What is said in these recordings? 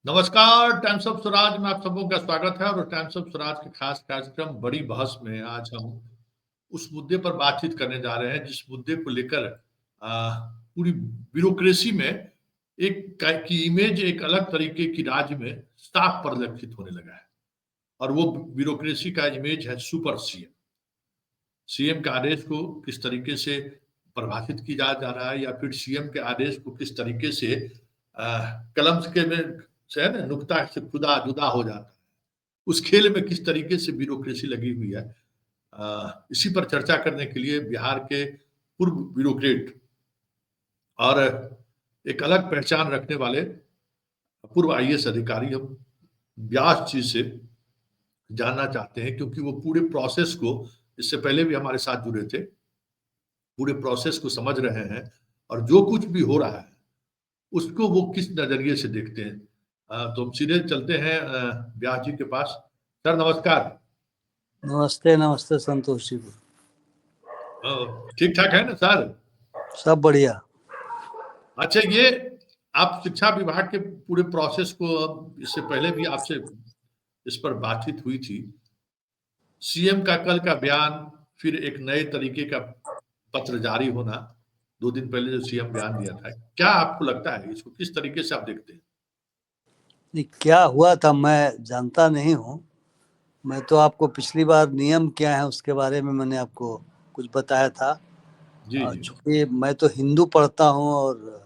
नमस्कार। Times of Swaraj में आप सबों का स्वागत है और टाइम्स ऑफ स्वराज के खास कार्यक्रम बड़ी बहस में आज हम उस मुद्दे पर बातचीत करने जा रहे हैं जिस मुद्दे को लेकर पूरी ब्यूरोक्रेसी में की इमेज एक अलग तरीके की राज्य में साफ परिलक्षित होने लगा है। और वो ब्यूरोक्रेसी का इमेज है सुपर सीएम। सीएम के आदेश को किस तरीके से परिभाषित किया जा रहा है या फिर सीएम के आदेश को किस तरीके से कलम के में से है ना नुक्ता से खुदा जुदा हो जाता है। उस खेल में किस तरीके से ब्यूरोक्रेसी लगी हुई है, इसी पर चर्चा करने के लिए बिहार के पूर्व ब्यूरोक्रेट और एक अलग पहचान रखने वाले पूर्व आईएएस अधिकारी हम व्यास जी से जानना चाहते हैं, क्योंकि वो पूरे प्रोसेस को इससे पहले भी हमारे साथ जुड़े थे, पूरे प्रोसेस को समझ रहे हैं और जो कुछ भी हो रहा है उसको वो किस नजरिए से देखते हैं। तो हम सीधे चलते हैं व्यास जी के पास। सर नमस्कार। नमस्ते नमस्ते संतोष जी। ठीक ठाक है ना सर? सब बढ़िया। अच्छा, ये आप शिक्षा विभाग के पूरे प्रोसेस को, इससे पहले भी आपसे इस पर बातचीत हुई थी। सीएम का कल का बयान, फिर एक नए तरीके का पत्र जारी होना, 2 दिन पहले जो सीएम बयान दिया था, क्या आपको लगता है इसको किस तरीके से आप देखते हैं? नहीं, क्या हुआ था मैं जानता नहीं हूँ। मैं तो आपको पिछली बार नियम क्या है उसके बारे में मैंने आपको कुछ बताया था। जी जी। चूंकि मैं तो हिंदू पढ़ता हूँ और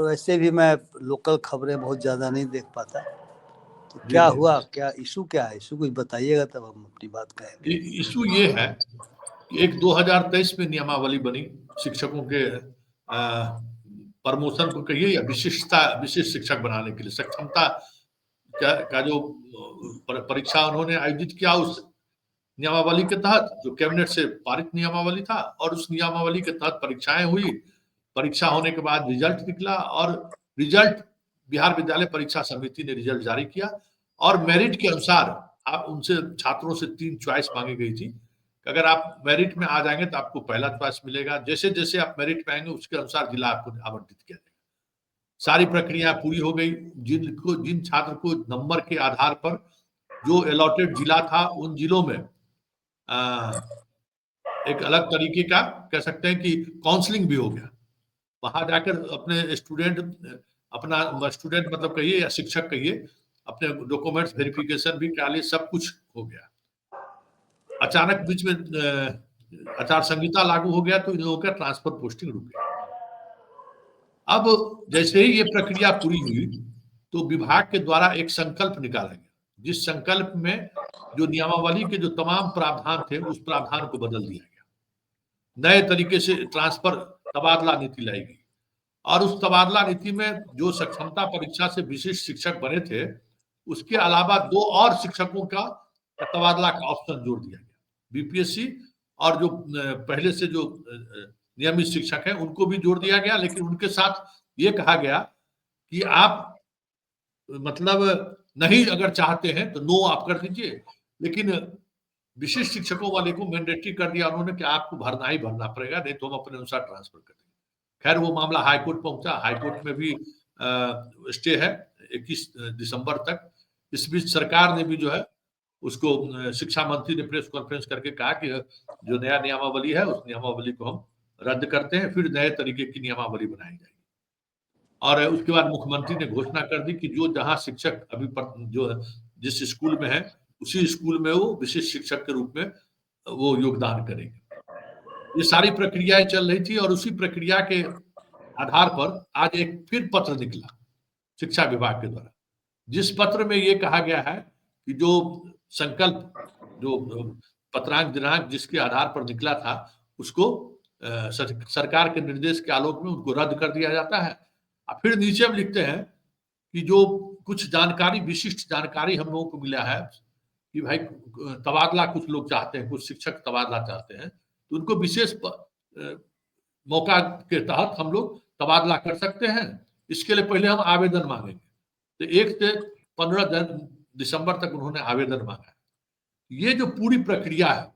वैसे भी मैं लोकल खबरें बहुत ज्यादा नहीं देख पाता। तो जी क्या जी। हुआ, क्या इशू क्या है, इशू कुछ बताइएगा तब हम अपनी बात कहेंगे। इशू ये है कि एक 2023 में नियमावली बनी शिक्षकों के प्रमोशन को कहिए या विशिष्ट शिक्षक बनाने के लिए, सक्षमता का जो परीक्षा उन्होंने आयोजित किया उस नियमावली के तहत, जो कैबिनेट से पारित नियमावली था, और उस नियमावली के तहत परीक्षाएं हुई। परीक्षा होने के बाद रिजल्ट निकला और रिजल्ट बिहार विद्यालय परीक्षा समिति ने रिजल्ट जारी किया और मेरिट के अनुसार आप उनसे छात्रों से 3 चॉइस मांगी गई थी। अगर आप मेरिट में आ जाएंगे तो आपको पहला चॉइस मिलेगा, जैसे जैसे आप मेरिट में आएंगे उसके अनुसार जिला आपको आवंटित किया जाएगा। सारी प्रक्रिया पूरी हो गई। जिन छात्र को नंबर के आधार पर जो अलॉटेड जिला था उन जिलों में एक अलग तरीके का कह सकते हैं कि काउंसलिंग भी हो गया। वहां जाकर अपना स्टूडेंट मतलब कहिए या शिक्षक कहिए, अपने डॉक्यूमेंट्स वेरिफिकेशन भी करा लिए, सब कुछ हो गया। अचानक बीच में आचार संहिता लागू हो गया तो इन लोगों का ट्रांसफर पोस्टिंग रुक गया। अब जैसे ही ये प्रक्रिया पूरी हुई तो विभाग के द्वारा एक संकल्प निकाला गया, जिस संकल्प में जो नियमावली के जो तमाम प्रावधान थे उस प्रावधान को बदल दिया गया। नए तरीके से ट्रांसफर तबादला नीति लाई गई और उस तबादला नीति में जो सक्षमता परीक्षा से विशिष्ट शिक्षक बने थे उसके अलावा 2 और शिक्षकों का तबादला का ऑप्शन जोड़ दिया गया। बीपीएससी और जो पहले से जो नियमित शिक्षक हैं उनको भी जोड़ दिया गया, लेकिन उनके साथ ये कहा गया कि आप मतलब नहीं अगर चाहते हैं तो नो आप कर दीजिए, लेकिन विशिष्ट शिक्षकों वाले को मैंडेटरी कर दिया उन्होंने कि आपको भरना ही भरना पड़ेगा, नहीं तो हम अपने अनुसार ट्रांसफर कर देंगे। खैर वो मामला हाईकोर्ट पहुंचा, हाईकोर्ट में भी स्टे है 21 दिसंबर तक। इस बीच सरकार ने भी जो है उसको, शिक्षा मंत्री ने प्रेस कॉन्फ्रेंस करके कहा कि जो नया नियमावली है उस नियमावली को हम रद्द करते हैं, फिर नए तरीके की नियमावली बनाई जाएगी। और उसके बाद मुख्यमंत्री ने घोषणा कर दी कि जो जहां शिक्षक अभी जो जिस स्कूल में है उसी स्कूल में वो विशिष्ट शिक्षक के रूप में वो योगदान करेंगे। ये सारी प्रक्रियाएं चल रही थी और उसी प्रक्रिया के आधार पर आज एक फिर पत्र निकला शिक्षा विभाग के द्वारा, जिस पत्र में ये कहा गया है कि जो संकल्प, जो पत्रांक दिनांक जिसके आधार पर निकला था उसको सरकार के निर्देश के आलोक में उनको रद्द कर दिया जाता है। फिर नीचे हम लिखते हैं कि जो कुछ जानकारी, विशिष्ट जानकारी हम लोगों को मिला है कि भाई तबादला कुछ लोग चाहते हैं, कुछ शिक्षक तबादला चाहते हैं, तो उनको विशेष मौका के तहत हम लोग तबादला कर सकते हैं। इसके लिए पहले हम आवेदन मांगेंगे। तो 1 से 15 दिसंबर तक उन्होंने आवेदन मांगा। ये जो पूरी प्रक्रिया है,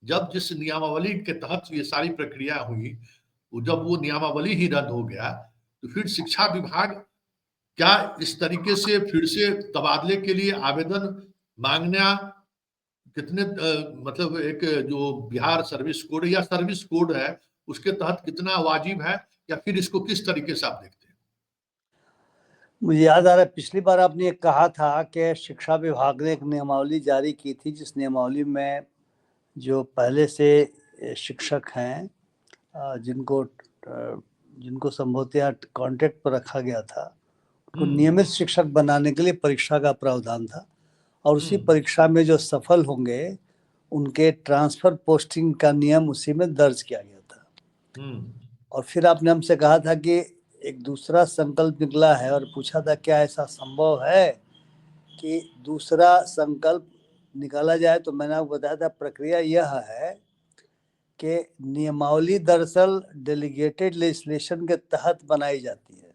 जब जिस नियमावली के तहत ये सारी प्रक्रिया हुई, जब वो नियमावली ही रद्द हो गया तो फिर शिक्षा विभाग क्या इस तरीके से फिर से तबादले के लिए आवेदन मांगना कितने मतलब एक जो बिहार सर्विस कोड या सर्विस कोड है उसके तहत कितना वाजिब है, या फिर इसको किस तरीके से आप देखते हैं? मुझे याद आ रहा है पिछली बार आपने ये कहा था कि शिक्षा विभाग ने एक नियमावली जारी की थी, जिस नियमावली में जो पहले से शिक्षक हैं जिनको संभवतः कॉन्ट्रैक्ट पर रखा गया था, उनको नियमित शिक्षक बनाने के लिए परीक्षा का प्रावधान था, और उसी परीक्षा में जो सफल होंगे उनके ट्रांसफर पोस्टिंग का नियम उसी में दर्ज किया गया था। और फिर आपने हमसे कहा था कि एक दूसरा संकल्प निकला है, और पूछा था क्या ऐसा संभव है कि दूसरा संकल्प निकाला जाए। तो मैंने आपको बताया था प्रक्रिया यह है कि नियमावली दरअसल डेलीगेटेड लेजिस्लेशन के तहत बनाई जाती है,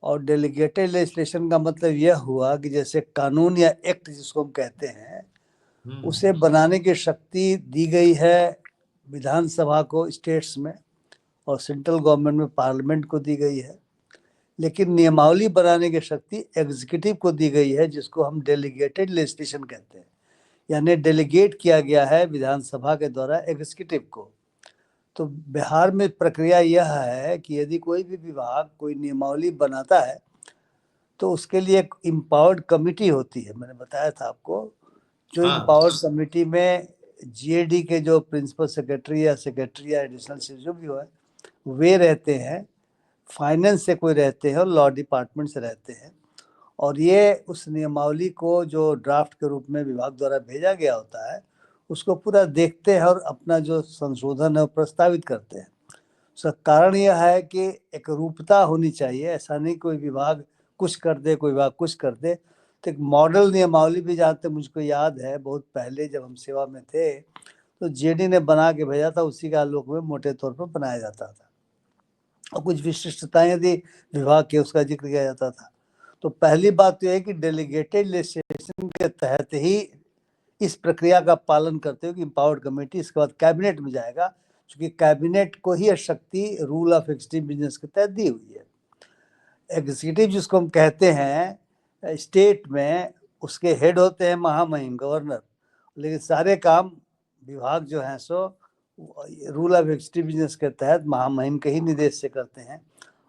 और डेलीगेटेड लेजिस्लेशन का मतलब यह हुआ कि जैसे कानून या एक्ट जिसको हम कहते हैं, उसे बनाने की शक्ति दी गई है विधानसभा को स्टेट्स में, और सेंट्रल गवर्नमेंट में पार्लियामेंट को दी गई है। लेकिन नियमावली बनाने की शक्ति एग्जीक्यूटिव को दी गई है, जिसको हम डेलीगेटेड लेजिस्लेशन कहते हैं, यानी डेलीगेट किया गया है विधानसभा के द्वारा एग्जीक्यूटिव को। तो बिहार में प्रक्रिया यह है कि यदि कोई भी विभाग कोई नियमावली बनाता है तो उसके लिए एक इम्पावर्ड कमिटी होती है, मैंने बताया था आपको, जो इम्पावर्ड कमिटी में जीएडी के जो प्रिंसिपल सेक्रेटरी या एडिशनल सेक्रेटरी जो भी हो वे रहते हैं, फाइनेंस से कोई रहते हैं और लॉ डिपार्टमेंट से रहते हैं, और ये उस नियमावली को जो ड्राफ्ट के रूप में विभाग द्वारा भेजा गया होता है उसको पूरा देखते हैं और अपना जो संशोधन है वो प्रस्तावित करते हैं। उसका कारण यह है कि एक रूपता होनी चाहिए, ऐसा नहीं कोई विभाग कुछ कर दे कोई विभाग कुछ कर दे। तो एक मॉडल नियमावली भी जहाँ तक मुझको याद है बहुत पहले जब हम सेवा में थे तो जेडी ने बना के भेजा था, उसी के आलोक में मोटे तौर पर बनाया जाता था, और कुछ विशिष्टताएं यदि विभाग के उसका जिक्र किया जाता था। तो पहली बात तो यह है कि डेलीगेटेड लेजिस्लेशन के तहत ही इस प्रक्रिया का पालन करते हुए कि इम्पावर्ड कमेटी इसके बाद कैबिनेट में जाएगा, क्योंकि कैबिनेट को ही शक्ति रूल ऑफ एक्सट्रीम बिजनेस के तहत दी हुई है। एग्जीक्यूटिव जिसको हम कहते हैं स्टेट में, उसके हेड होते हैं महामहिम गवर्नर, लेकिन सारे काम विभाग जो हैं so rule of extreme business के तहत महामहिम के ही निर्देश से करते हैं।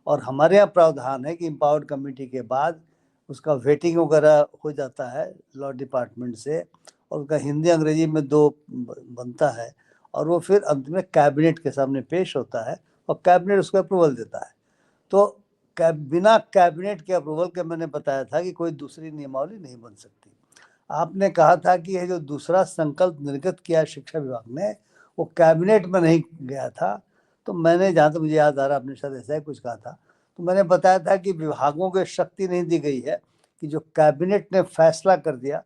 और हमारे यहाँ प्रावधान है कि इम्पावर्ड कमेटी के बाद उसका वेटिंग वगैरह हो जाता है लॉ डिपार्टमेंट से, और उसका हिंदी अंग्रेजी में 2 बनता है, और वो फिर अंत में कैबिनेट के सामने पेश होता है और कैबिनेट उसको अप्रूवल देता है। तो बिना कैबिनेट के अप्रूवल के मैंने बताया था कि कोई दूसरी नियमावली नहीं बन सकती। आपने कहा था कि यह जो दूसरा संकल्प निर्गत किया शिक्षा विभाग ने वो कैबिनेट में नहीं गया था, तो मैंने जहाँ तक मुझे याद आ रहा अपने साथ ऐसा ही कुछ कहा था, तो मैंने बताया था कि विभागों को शक्ति नहीं दी गई है कि जो कैबिनेट ने फैसला कर दिया।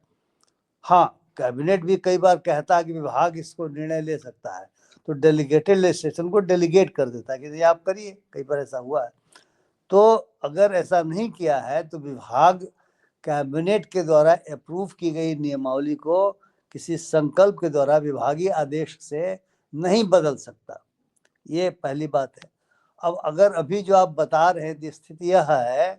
हाँ, कैबिनेट भी कई बार कहता है कि विभाग इसको निर्णय ले सकता है, तो डेलीगेटेड लेजिस्लेशन को डेलीगेट कर देता है कि आप करिए, कई बार ऐसा हुआ है। तो अगर ऐसा नहीं किया है तो विभाग कैबिनेट के द्वारा अप्रूव की गई नियमावली को किसी संकल्प के द्वारा विभागीय आदेश से नहीं बदल सकता, ये पहली बात है। अब अगर अभी जो आप बता रहे हैं स्थिति यह है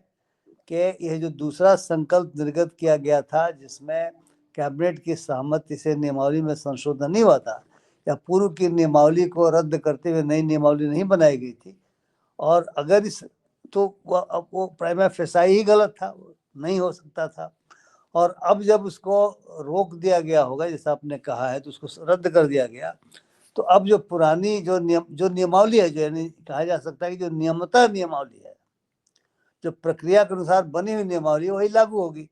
कि यह जो दूसरा संकल्प निर्गत किया गया था जिसमें कैबिनेट की सहमति से नियमावली में संशोधन नहीं हुआ था, या पूर्व की नियमावली को रद्द करते हुए नई नियमावली नहीं बनाई गई थी, और अगर इस तो वो प्राइमा फेसाई ही गलत था, नहीं हो सकता था। और अब जब उसको रोक दिया गया होगा जैसा आपने कहा है, तो उसको रद्द कर दिया गया, तो अब जो पुरानी जो नियमावली है, जो यानी कहा जा सकता है कि जो नियमता नियमावली है, जो प्रक्रिया के अनुसार बनी हुई नियमावली वही लागू होगी।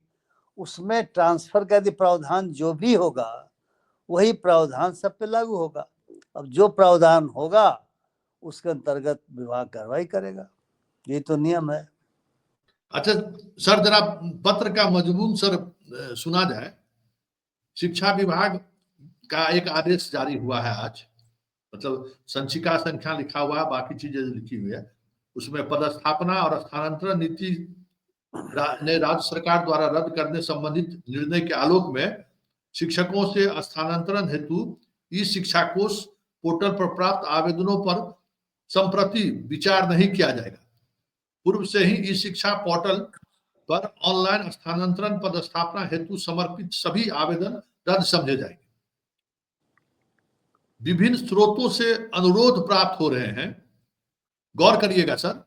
उसमें ट्रांसफर का यदि प्रावधान जो भी होगा वही प्रावधान सब पे लागू होगा। अब जो प्रावधान होगा उसके अंतर्गत विभाग कार्रवाई करेगा, ये तो नियम है। अच्छा सर, जरा पत्र का मजमून सर सुना जाए। शिक्षा विभाग का एक आदेश जारी हुआ है आज, मतलब संचिका संख्या लिखा हुआ है, बाकी चीजें लिखी हुई है। उसमें पदस्थापना और स्थानांतरण नीति ने राज्य सरकार द्वारा रद्द करने संबंधित निर्णय के आलोक में शिक्षकों से स्थानांतरण हेतु ई शिक्षा कोष पोर्टल पर प्राप्त आवेदनों पर संप्रति विचार नहीं किया जाएगा। पूर्व से ही ई शिक्षा पोर्टल पर ऑनलाइन स्थानांतरण पदस्थापना हेतु समर्पित सभी आवेदन रद्द समझे जाएंगे। विभिन्न स्रोतों से अनुरोध प्राप्त हो रहे हैं, गौर करिएगा सर,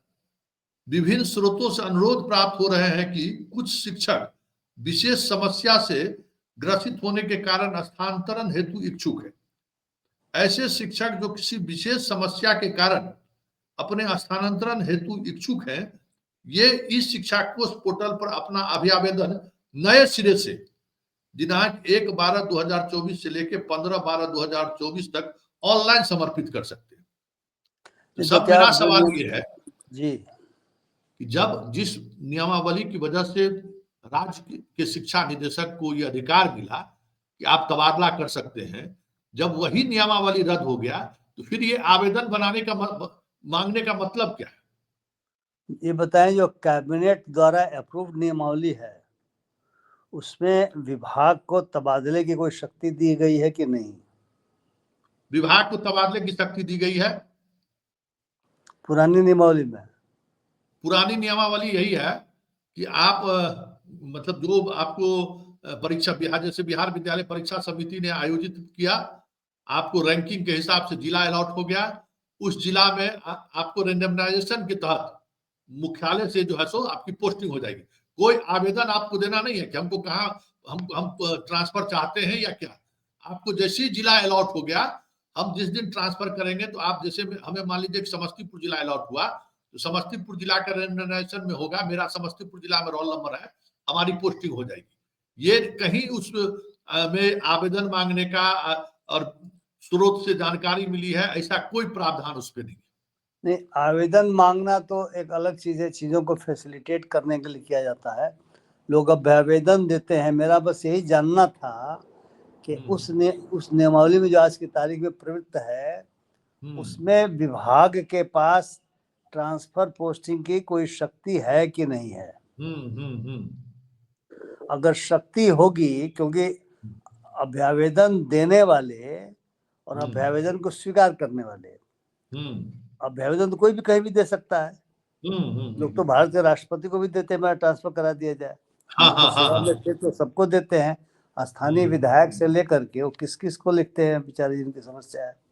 विभिन्न स्रोतों से अनुरोध प्राप्त हो रहे हैं कि कुछ शिक्षक विशेष समस्या से ग्रसित होने के कारण स्थानांतरण हेतु इच्छुक है। ऐसे शिक्षक जो किसी विशेष समस्या के कारण अपने स्थानांतरण हेतु इच्छुक हैं, ये इस शिक्षा कोष पोर्टल पर अपना अभियावेदन नए सिरे से दिनांक 1/12/2024 से लेकर 15/12/2024 तक ऑनलाइन समर्पित कर सकते हैं। तो सब मेरा सवाल ये है जी कि जब जिस नियमावली की वजह से राज्य के शिक्षा निदेशक को यह अधिकार मिला कि आप तबादला कर सकते हैं, जब वही नियमावली रद्द हो गया तो फिर ये आवेदन बनाने का मांगने का मतलब क्या है? ये बताएं, जो कैबिनेट द्वारा अप्रूव नियमावली है उसमें विभाग को तबादले की कोई शक्ति दी गई है कि नहीं? विभाग को तबादले की शक्ति दी गई है पुरानी नियमावली में। पुरानी नियमावली यही है कि आप मतलब जो आपको परीक्षा बिहार, जैसे बिहार विद्यालय परीक्षा समिति ने आयोजित किया, आपको रैंकिंग के हिसाब से जिला अलॉट हो गया, उस जिला में आपको रेंडमाइजेशन के तहत मुख्यालय से जो है सो आपकी पोस्टिंग हो जाएगी। कोई आवेदन आपको देना नहीं है कि हमको कहाँ हम ट्रांसफर चाहते हैं या क्या। आपको जैसे ही जिला अलॉट हो गया, हम जिस दिन ट्रांसफर करेंगे तो आप जैसे हमें मान लीजिए कि समस्तीपुर जिला अलॉट हुआ तो समस्तीपुर जिला का रेंडमाइजेशन में होगा, मेरा समस्तीपुर जिला में रोल नंबर है, हमारी पोस्टिंग हो जाएगी। ये कहीं उस में आवेदन मांगने का और स्रोत से जानकारी मिली है, ऐसा कोई प्रावधान उस पर नहीं। आवेदन मांगना तो एक अलग चीज है, चीजों को फैसिलिटेट करने के लिए किया जाता है, लोग अब आवेदन देते हैं। मेरा बस यही जानना था कि उस नियमावली में जो आज की तारीख में प्रवृत्त है उसमें विभाग के पास ट्रांसफर पोस्टिंग की कोई शक्ति है कि नहीं है। अगर शक्ति होगी, क्योंकि अभ्यावेदन देने वाले और अभ्यावेदन को स्वीकार करने वाले, अभ्यावेदन तो कोई भी कहीं भी दे सकता है। लोग तो भारत के राष्ट्रपति को भी देते हैं, मेरा ट्रांसफर करा दिया जाए। तो सबको देते हैं, स्थानीय विधायक से लेकर के वो किस किस को लिखते हैं बेचारे जिनकी समस्या है।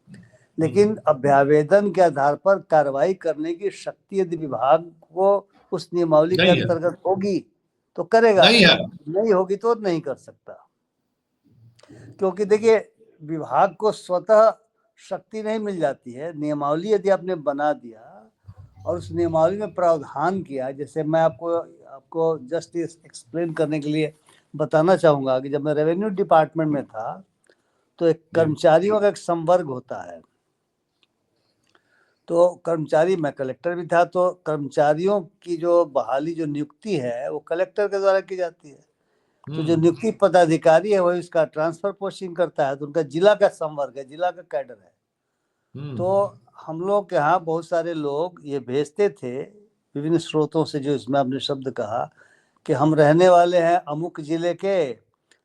लेकिन अभ्यावेदन के आधार पर कार्रवाई करने की शक्ति यदि विभाग को उस नियमावली के अंतर्गत होगी तो करेगा, नहीं होगी तो नहीं कर सकता। क्योंकि देखिए, विभाग को स्वतः शक्ति नहीं मिल जाती है। नियमावली यदि आपने बना दिया और उस नियमावली में प्रावधान किया, जैसे मैं आपको जस्ट एक्सप्लेन करने के लिए बताना चाहूंगा कि जब मैं रेवेन्यू डिपार्टमेंट में था तो एक कर्मचारियों का एक संवर्ग होता है। तो कर्मचारी, मैं कलेक्टर भी था, तो कर्मचारियों की जो बहाली, जो नियुक्ति है वो कलेक्टर के द्वारा की जाती है। तो जो नियुक्ति पदाधिकारी है वही उसका ट्रांसफर पोस्टिंग करता है, तो उनका जिला का संवर्ग है, जिला का कैडर है। तो हम लोग के यहाँ बहुत सारे लोग ये भेजते थे विभिन्न स्रोतों से, जो इसमें आपने शब्द कहा कि हम रहने वाले हैं अमुक जिले के,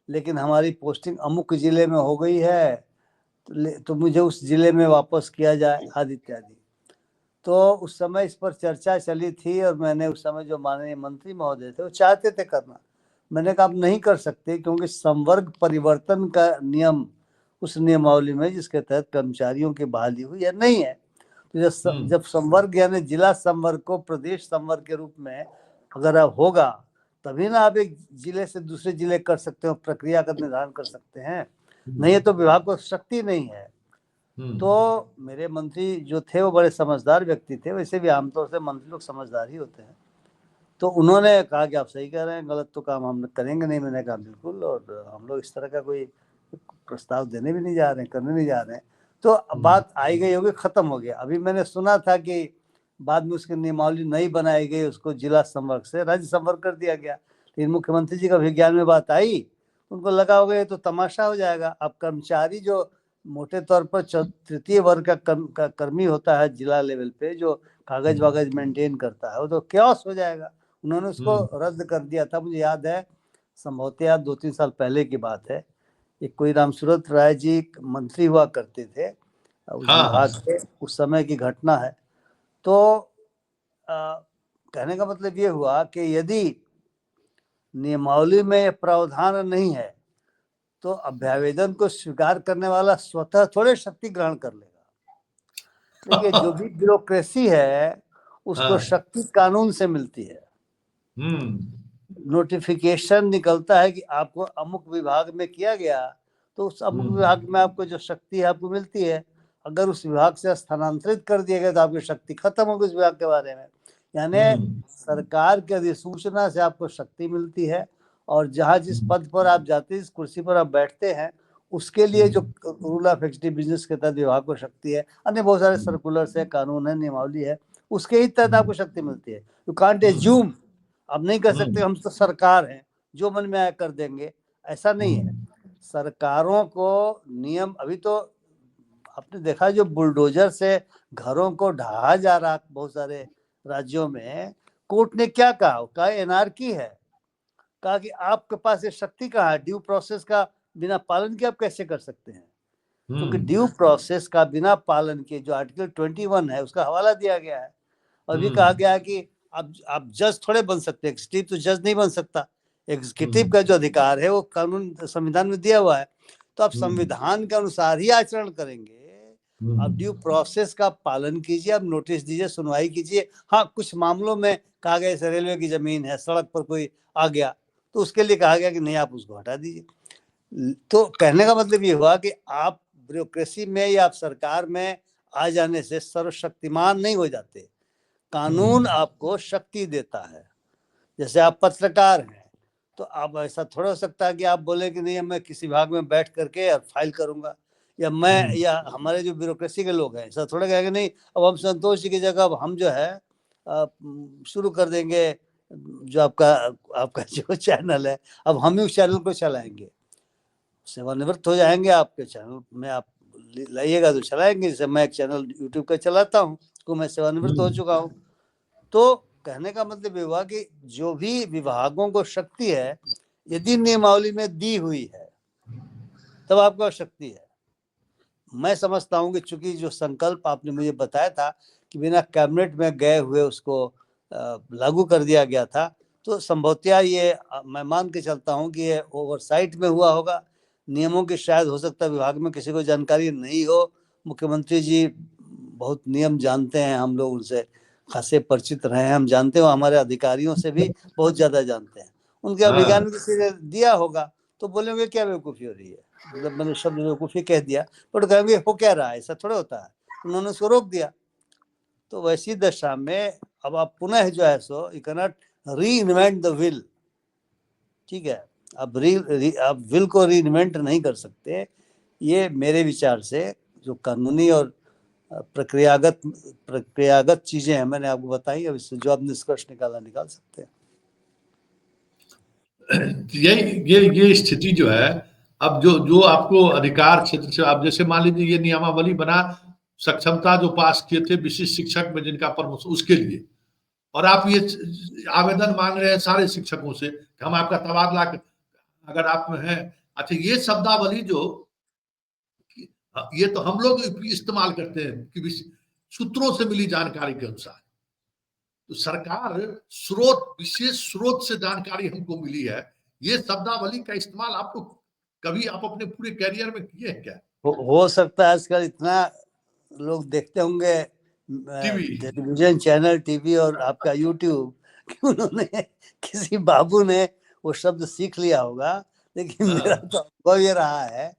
लेकिन हमारी पोस्टिंग अमुक जिले में हो गई है, तो मुझे उस जिले में वापस किया जाए, आदि इत्यादि। तो उस समय इस पर चर्चा चली थी और मैंने उस समय जो माननीय मंत्री महोदय थे वो चाहते थे करना। मैंने कहा आप नहीं कर सकते, क्योंकि संवर्ग परिवर्तन का नियम उस नियमावली में जिसके तहत कर्मचारियों की बहाली हुई है नहीं है। तो जब संवर्ग यानी जिला संवर्ग को प्रदेश संवर्ग के रूप में अगर होगा तभी ना आप एक जिले से दूसरे जिले कर सकते हो, प्रक्रिया का निर्धारण कर सकते हैं। नहीं तो विभाग को शक्ति नहीं है। तो मेरे मंत्री जो थे वो बड़े समझदार व्यक्ति थे, वैसे भी आमतौर से मंत्री लोग समझदार ही होते हैं। तो उन्होंने कहा कि आप सही कह रहे हैं, गलत तो काम हम करेंगे नहीं। मैंने कहा बिल्कुल, और हम लोग इस तरह का कोई प्रस्ताव देने भी नहीं जा रहे हैं, करने नहीं जा रहे हैं। तो बात आई गई होगी, खत्म हो गया। अभी मैंने सुना था कि बाद में उसकी नियमावली नहीं बनाई गई, उसको जिला संवर्ग से राज्य संवर्ग कर दिया गया। लेकिन मुख्यमंत्री जी का विज्ञान में बात आई, उनको लगा होगा ये तो तमाशा हो जाएगा। अब कर्मचारी जो मोटे तौर पर तृतीय वर्ग का कर्मी होता है जिला लेवल पे, जो कागज वागज मेंटेन करता है, वो तो क्योस हो जाएगा। उन्होंने उसको रद्द कर दिया था। मुझे याद है, संभवतः 2-3 साल पहले की बात है, एक कोई रामसूरत राय जी मंत्री हुआ करते थे उस विभाग के, उस समय की घटना है। तो कहने का मतलब ये हुआ कि यदि नियमावली में ये प्रावधान नहीं है तो अभ्यावेदन को स्वीकार करने वाला स्वतः थोड़े शक्ति ग्रहण कर लेगा। देखिए, जो भी ब्यूरोक्रेसी है उसको हाँ। शक्ति कानून से मिलती है। नोटिफिकेशन निकलता है कि आपको अमुक विभाग में किया गया, तो उस अमुक विभाग में आपको जो शक्ति है आपको मिलती है। अगर उस विभाग से स्थानांतरित कर दिया गया तो आपकी शक्ति खत्म होगी उस विभाग के बारे में। यानी सरकार की अधिसूचना से आपको शक्ति मिलती है, और जहाँ जिस पद पर आप जाते हैं, जिस कुर्सी पर आप बैठते हैं, उसके लिए जो रूल ऑफ एक्टिव बिजनेस के तहत विभाग को शक्ति है, अन्य बहुत सारे सर्कुलर्स है, कानून है, नियमावली है, उसके ही तहत आपको शक्ति मिलती है। यू कांट एज्यूम, आप नहीं कह सकते हम तो सरकार हैं जो मन में आया कर देंगे, ऐसा नहीं है। सरकारों को नियम, अभी तो आपने देखा जो बुलडोजर से घरों को ढहा जा रहा बहुत सारे राज्यों में, कोर्ट ने क्या कहा एनार्की है। कहा कि आपके पास ये शक्ति कहाँ है, ड्यू प्रोसेस का बिना पालन के आप कैसे कर सकते हैं। क्योंकि ड्यू प्रोसेस का बिना पालन के जो आर्टिकल 21 है उसका हवाला दिया गया है, और भी कहा गया है कि आप जज थोड़े बन सकते हैं, एग्जीक्यूटिव तो जज नहीं बन सकता। एग्जीक्यूटिव का जो अधिकार है वो कानून संविधान में दिया हुआ है, तो आप संविधान के अनुसार ही आचरण करेंगे। आप ड्यू प्रोसेस का पालन कीजिए, आप नोटिस दीजिए, सुनवाई कीजिए। हाँ, कुछ मामलों में कहा गया जैसे रेलवे की जमीन है, सड़क पर कोई आ गया तो उसके लिए कहा गया कि नहीं, आप उसको हटा दीजिए। तो कहने का मतलब ये हुआ कि आप ब्यूरोक्रेसी में या आप सरकार में आ जाने से सर्वशक्तिमान नहीं हो जाते। कानून आपको शक्ति देता है। जैसे आप पत्रकार हैं तो आप ऐसा थोड़ा हो सकता है कि आप बोले कि नहीं मैं किसी भाग में बैठ करके और फाइल करूंगा, या मैं या हमारे जो ब्यूरोक्रेसी के लोग हैं ऐसा थोड़ा कहेंगे नहीं अब हम संतोष जी की जगह अब हम जो है शुरू कर देंगे जो आपका जो चैनल है, अब हम ही उस चैनल को चलाएंगे। सेवानिवृत्त हो जाएंगे, आपके चैनल में आप लाइएगा तो चलाएंगे। जैसे मैं एक चैनल यूट्यूब का चलाता हूँ तो मैं सेवानिवृत्त हो चुका हूँ। तो कहने का मतलब ये हुआ कि जो भी विभागों को शक्ति है यदि नियमावली में दी हुई है तब आपको शक्ति है। मैं समझता हूँ कि चूंकि जो संकल्प आपने मुझे बताया था कि बिना कैबिनेट में गए हुए उसको लागू कर दिया गया था, तो संभवतः ये मैं मान के चलता हूँ कि ये ओवरसाइट में हुआ होगा। नियमों की शायद हो सकता है विभाग में किसी को जानकारी नहीं हो। मुख्यमंत्री जी बहुत नियम जानते हैं, हम लोग उनसे खासे परिचित रहे हैं, हम जानते हो हमारे अधिकारियों से भी बहुत ज्यादा जानते हैं। उनके अभिज्ञान में किसी ने दिया होगा तो बोलेंगे क्या बेवकूफ़ी हो रही है, मतलब मैंने शब्द बेवकूफ़ी कह दिया, बट कहेंगे हो क्या रहा है, ऐसा थोड़ा होता है। उन्होंने उसको रोक दिया। तो वैसी दशा में अब आप पुनः जो है सो यू कैन नॉट री इन्वेंट द विल। ठीक है, अब आप विल को री इन्वेंट नहीं कर सकते। ये मेरे विचार से जो कानूनी और प्रक्रियागत चीजें हैं मैंने आपको बताई, अब इससे जो आप निष्कर्ष निकाल सकते हैं। ये स्थिति जो है, अब जो जो आपको अधिकार क्षेत्र से आप जैसे मान लीजिए ये नियमावली बना, सक्षमता जो पास किए थे विशिष्ट शिक्षक में जिनका प्रमोशन उसके लिए, और आप ये आवेदन मांग रहे हैं सारे शिक्षकों से कि हम आपका तबादला अगर आप में है। अच्छा, ये शब्दावली जो ये तो हम लोग इस्तेमाल करते हैं कि सूत्रों से मिली जानकारी के अनुसार, तो सरकार स्रोत विशेष स्रोत से जानकारी हमको मिली है। ये शब्दावली का इस्तेमाल आपको कभी आप अपने पूरे कैरियर में किए हैं क्या? हो सकता है आजकल इतना लोग देखते होंगे टेलीविजन चैनल, टीवी और आपका यूट्यूब कि उन्होंने किसी बाबू ने वो शब्द सीख लिया होगा। लेकिन मेरा तो अनुभव ये रहा है,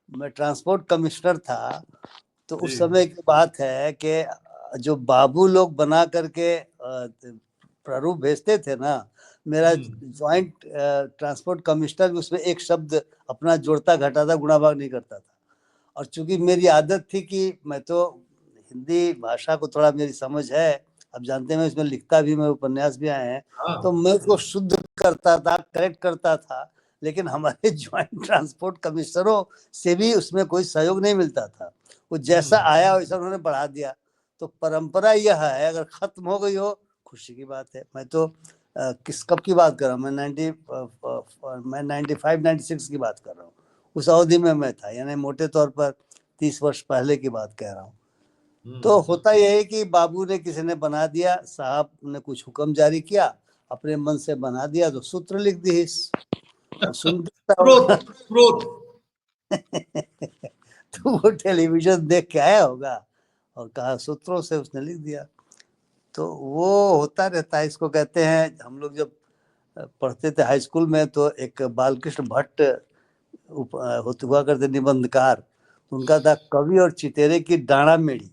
मैं ट्रांसपोर्ट कमिश्नर था तो उस समय की बात है कि जो बाबू लोग बना करके प्रारूप भेजते थे ना, मेरा ज्वाइंट ट्रांसपोर्ट कमिश्नर उसमें एक शब्द अपना जोड़ता घटाता गुणा भाग नहीं करता था। और चूंकि मेरी आदत थी कि मैं तो हिंदी भाषा को थोड़ा मेरी समझ है, अब जानते हैं मैं इसमें लिखता भी, मैं उपन्यास भी आए हैं, तो मैं उसको शुद्ध करता था, करेक्ट करता था। लेकिन हमारे ज्वाइंट ट्रांसपोर्ट कमिश्नरों से भी उसमें कोई सहयोग नहीं मिलता था। वो जैसा आया वैसा उन्होंने बढ़ा दिया। तो परंपरा यह है, अगर खत्म हो गई हो खुशी की बात है। मैं तो कब की बात कर रहा हूँ, मैं 95-96 की बात कर रहा हूँ। उस अवधि में मैं था, यानी मोटे तौर पर 30 वर्ष पहले की बात कह रहा हूँ। तो होता यह है कि बाबू ने किसी ने बना दिया, साहब ने कुछ हुक्म जारी किया, अपने मन से बना दिया, तो सूत्र लिख दी सुन क्रोध क्रोध तो वो टेलीविजन देख के आया होगा और कहा सूत्रों से उसने लिख दिया। तो वो होता रहता है, इसको कहते हैं, हम लोग जब पढ़ते थे हाई स्कूल में तो एक बालकृष्ण भट्ट हुआ करते निबंधकार, उनका था कवि और चितेरे की डांडा मेढ़ी।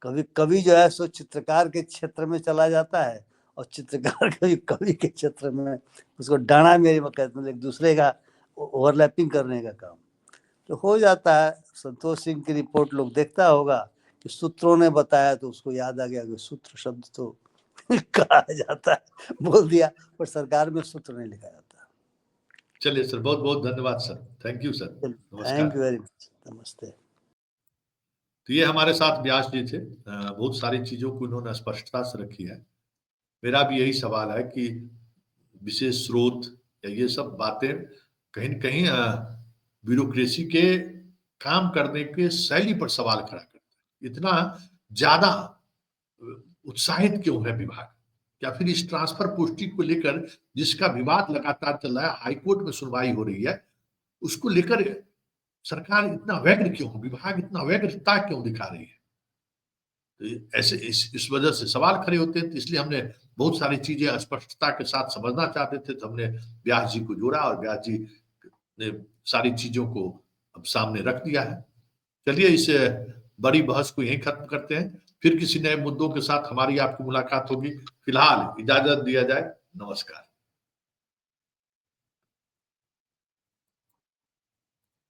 कवि जो है सो चित्रकार के क्षेत्र में चला जाता है और चित्रकार कभी कवि के क्षेत्र में, उसको डांडा मेढ़ी में कहते हैं, एक दूसरे का ओवरलैपिंग करने का काम तो हो जाता है। संतोष सिंह की रिपोर्ट लोग देखता होगा कि सूत्रों ने बताया, तो उसको याद आ गया कि सूत्र शब्द तो कहा जाता है, बोल दिया, पर सरकार में सूत्र नहीं लिखा जाता। चलिए सर, बहुत बहुत धन्यवाद सर, थैंक यू सर, नमस्कार। थैंक यू वेरी मच, नमस्ते। तो ये हमारे साथ व्यास जी थे, बहुत सारी चीजों को उन्होंने स्पष्टता से रखी है। मेरा भी यही सवाल है कि विशेष स्रोत या ये सब बातें कहीं न कहीं ब्यूरोक्रेसी के काम करने के शैली पर सवाल खड़ा करते हैं। इतना ज्यादा उत्साहित क्यों है विभाग, या फिर इस ट्रांसफर पोस्टिंग को लेकर जिसका विवाद लगातार चल रहा है, हाईकोर्ट में सुनवाई हो रही है, उसको लेकर सरकार इतना व्यग्र क्यों, विभाग इतना व्यग्रता क्यों दिखा रही है? तो ऐसे इस वजह से सवाल खड़े होते हैं। तो इसलिए हमने बहुत सारी चीजें स्पष्टता के साथ समझना चाहते थे, तो हमने व्यास जी को जोड़ा और व्यास जी ने सारी चीजों को अब सामने रख दिया है। चलिए इस बड़ी बहस को यहीं खत्म करते हैं, फिर किसी नए मुद्दों के साथ हमारी आपकी मुलाकात होगी। फिलहाल इजाजत दिया जाए, नमस्कार।